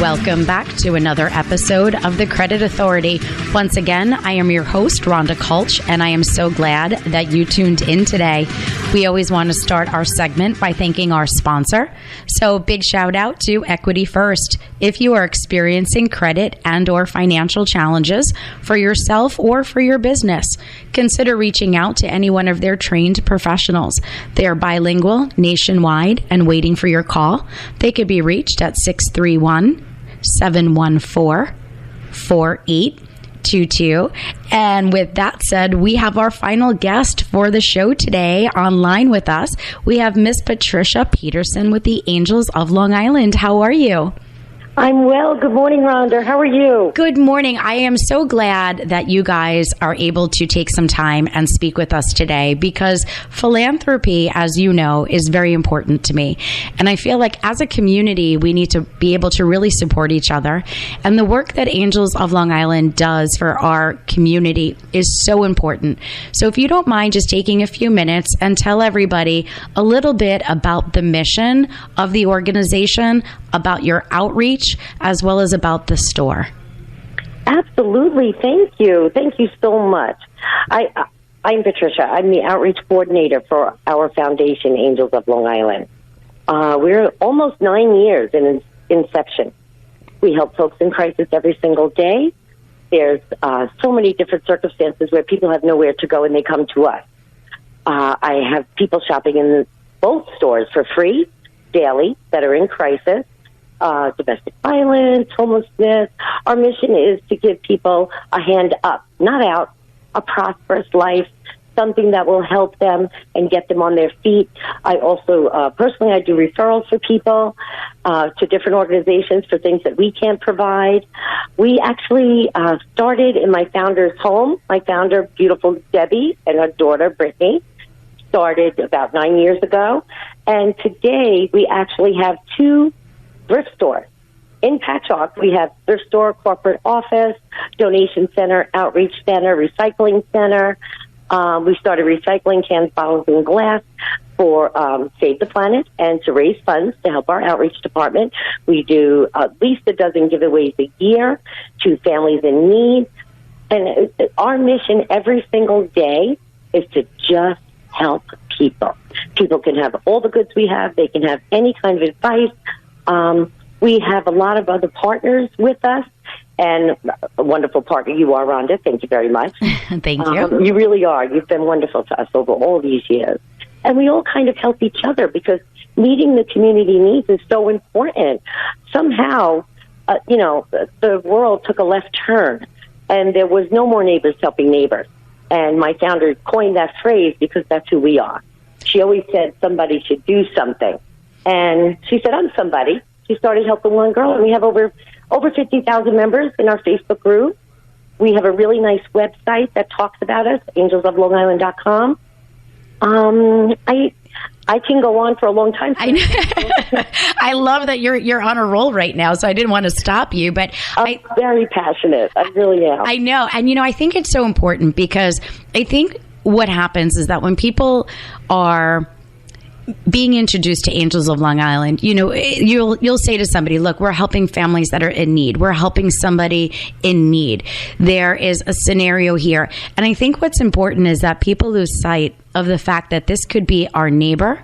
Welcome back to another episode of The Credit Authority. Once again, I am your host, Rhonda Kulch, and I am so glad that you tuned in today. We always want to start our segment by thanking our sponsor. So big shout out to Equity First. If you are experiencing credit and or financial challenges for yourself or for your business, consider reaching out to any one of their trained professionals. They are bilingual, nationwide, and waiting for your call. They could be reached at 631-714-4822. And with that said, we have our final guest for the show today online with us. We have Miss Patricia Peterson with the Angels of Long Island. How are you? I'm well. Good morning, Rhonda. How are you? Good morning. I am so glad that you guys are able to take some time and speak with us today, because philanthropy, as you know, is very important to me. And I feel like as a community, we need to be able to really support each other. And the work that Angels of Long Island does for our community is so important. So if you don't mind just taking a few minutes and tell everybody a little bit about the mission of the organization, about your outreach, as well as about the store. Absolutely. Thank you. Thank you so much. I'm Patricia. I'm the outreach coordinator for our foundation, Angels of Long Island. We're almost 9 years in inception. We help folks in crisis every single day. There's so many different circumstances where people have nowhere to go and they come to us. I have people shopping in both stores for free daily that are in crisis. Domestic violence, homelessness. Our mission is to give people a hand up, not out, a prosperous life, something that will help them and get them on their feet. I also, personally, I do referrals for people to different organizations for things that we can't provide. We actually started in my founder's home. My founder, beautiful Debbie, and her daughter, Brittany, started about 9 years ago. And today, we actually have 2 thrift stores. In Patchogue, we have thrift store, corporate office, donation center, outreach center, recycling center. We started recycling cans, bottles, and glass for Save the Planet and to raise funds to help our outreach department. We do at least a dozen giveaways a year to families in need. And our mission every single day is to just help people. People can have all the goods we have. They can have any kind of advice. We have a lot of other partners with us, and a wonderful partner you are, Rhonda. Thank you very much. Thank you. You really are. You've been wonderful to us over all these years. And we all kind of help each other because meeting the community needs is so important. Somehow, the world took a left turn, and there was no more neighbors helping neighbors. And my founder coined that phrase because that's who we are. She always said somebody should do something. And she said, I'm somebody. She started helping one girl, and we have over 50,000 members in our Facebook group. We have a really nice website that talks about us, angelsoflongisland.com. I can go on for a long time. I love that you're on a roll right now, so I didn't want to stop you. But I'm very passionate. I really am. I know. And, I think it's so important because I think what happens is that when people are being introduced to Angels of Long Island, you'll say to somebody, look, we're helping families that are in need. We're helping somebody in need. There is a scenario here. And I think what's important is that people lose sight of the fact that this could be our neighbor.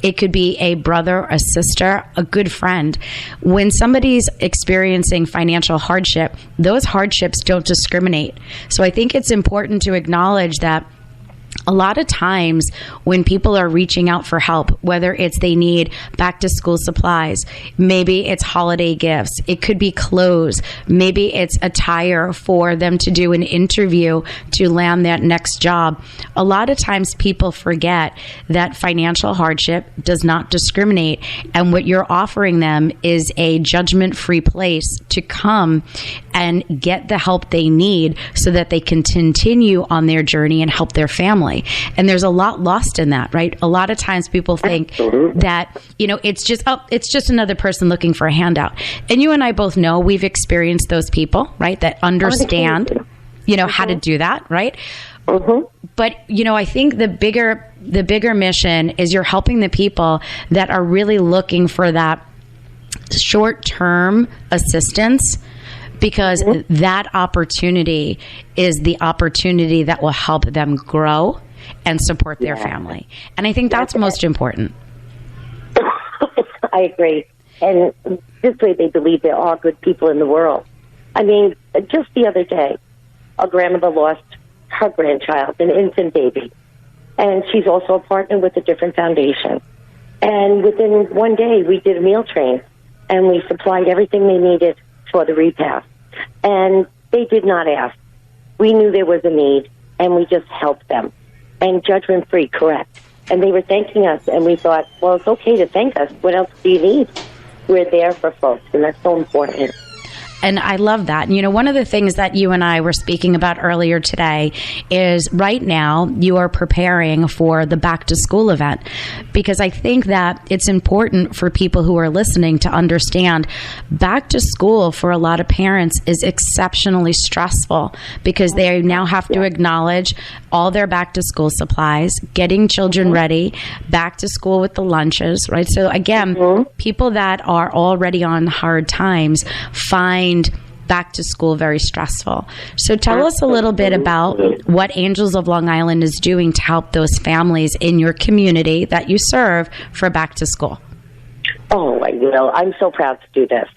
It could be a brother, a sister, a good friend. When somebody's experiencing financial hardship, those hardships don't discriminate. So I think it's important to acknowledge that a lot of times when people are reaching out for help, whether it's they need back to school supplies, maybe it's holiday gifts, it could be clothes, maybe it's attire for them to do an interview to land that next job. A lot of times people forget that financial hardship does not discriminate, and what you're offering them is a judgment-free place to come and get the help they need so that they can continue on their journey and help their family. And there's a lot lost in that, right? A lot of times people think that, it's just another person looking for a handout. And you and I both know we've experienced those people, right? That understand, how to do that, right? But, I think the bigger mission is you're helping the people that are really looking for that short-term assistance, because that opportunity is the opportunity that will help them grow and support their family. And I think that's most important. I agree. And this way they believe there are good people in the world. I mean, just the other day, a grandmother lost her grandchild, an infant baby. And she's also a partner with a different foundation. And within one day, we did a meal train, and we supplied everything they needed for the repast. And they did not ask. We knew there was a need, and we just helped them. And judgment-free, correct. And they were thanking us, and we thought, well, it's okay to thank us. What else do you need? We're there for folks, and that's so important. And I love that. You know, one of the things that you and I were speaking about earlier today is right now you are preparing for the back to school event, because I think that it's important for people who are listening to understand back to school for a lot of parents is exceptionally stressful, because they now have to acknowledge all their back to school supplies, getting children ready, back to school with the lunches, right? So again, people that are already on hard times find back to school very stressful. So tell us a little bit about what Angels of Long Island is doing to help those families in your community that you serve for back to school. Oh, I'm so proud to do this.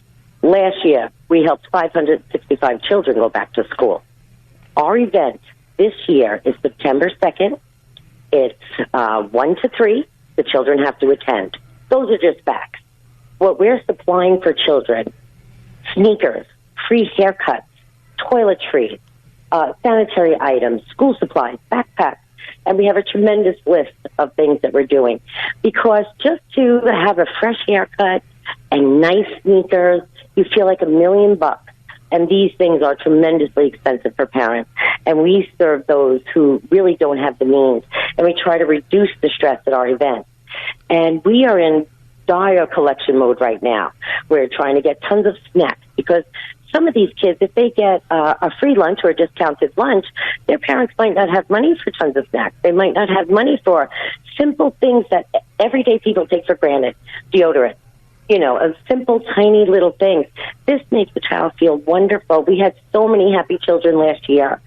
Last year, we helped 565 children go back to school. Our event this year is September 2nd. It's 1 to 3. The children have to attend. Those are just facts. What we're supplying for children: sneakers, free haircuts, toiletries, sanitary items, school supplies, backpacks, and we have a tremendous list of things that we're doing. Because just to have a fresh haircut and nice sneakers, you feel like $1 million. And these things are tremendously expensive for parents. And we serve those who really don't have the means. And we try to reduce the stress at our events. And we are in dire collection mode right now. We're trying to get tons of snacks, because some of these kids, if they get a free lunch or a discounted lunch, their parents might not have money for tons of snacks. They might not have money for simple things that everyday people take for granted. Deodorant, a simple, tiny little things. This makes the child feel wonderful. We had so many happy children last year.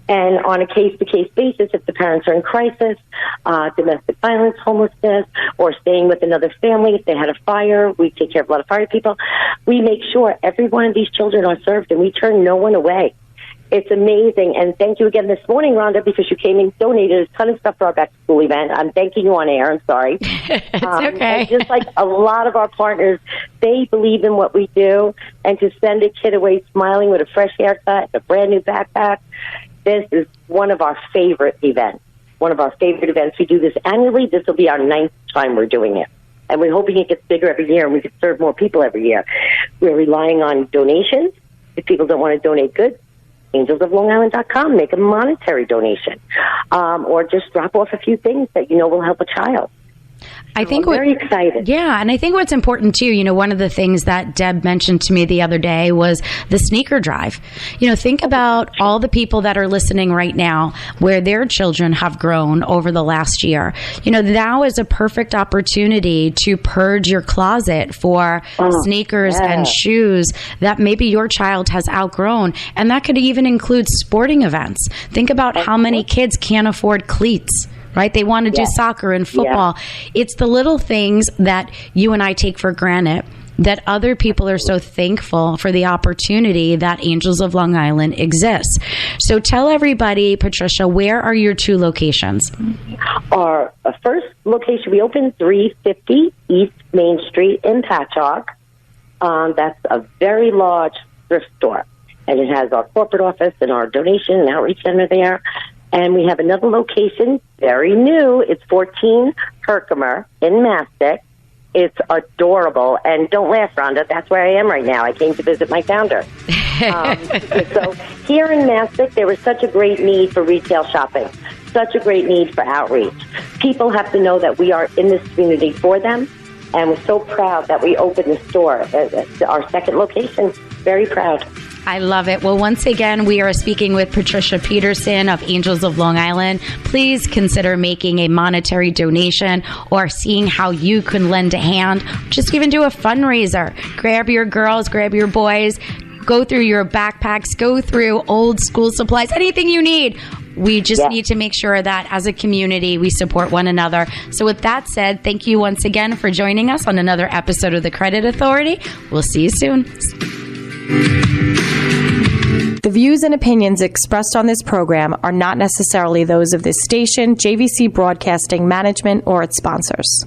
And on a case-to-case basis, if the parents are in crisis, domestic violence, homelessness, or staying with another family, if they had a fire, we take care of a lot of fire people. We make sure every one of these children are served, and we turn no one away. It's amazing. And thank you again this morning, Rhonda, because you came and donated a ton of stuff for our back-to-school event. I'm thanking you on air. I'm sorry. It's okay. Just like a lot of our partners, they believe in what we do. And to send a kid away smiling with a fresh haircut, a brand-new backpack, this is one of our favorite events. One of our favorite events. We do this annually. This will be our 9th time we're doing it. And we're hoping it gets bigger every year, and we can serve more people every year. We're relying on donations. If people don't want to donate goods, angelsoflongisland.com, make a monetary donation. Or just drop off a few things that will help a child. I think I'm very excited. Yeah, and I think what's important too, one of the things that Deb mentioned to me the other day was the sneaker drive. Think about all the people that are listening right now where their children have grown over the last year. Now is a perfect opportunity to purge your closet for sneakers and shoes that maybe your child has outgrown. And that could even include sporting events. Think about how many kids can't afford cleats. Right? They want to do soccer and football. It's the little things that you and I take for granted that other people are so thankful for the opportunity that Angels of Long Island exists. So tell everybody, Patricia, where are your 2 locations? Our first location, we opened 350 East Main Street in Patchogue. That's a very large thrift store. And it has our corporate office and our donation and outreach center there. And we have another location, very new. It's 14 Herkimer in Mastic. It's adorable. And don't laugh, Rhonda. That's where I am right now. I came to visit my founder. So here in Mastic, there was such a great need for retail shopping, such a great need for outreach. People have to know that we are in this community for them. And we're so proud that we opened the store, our second location. Very proud. I love it. Well, once again, we are speaking with Patricia Peterson of Angels of Long Island. Please consider making a monetary donation or seeing how you can lend a hand. Just even do a fundraiser. Grab your girls, grab your boys, go through your backpacks, go through old school supplies, anything you need. We just need to make sure that as a community, we support one another. So with that said, thank you once again for joining us on another episode of The Credit Authority. We'll see you soon. The views and opinions expressed on this program are not necessarily those of this station, JVC Broadcasting Management, or its sponsors.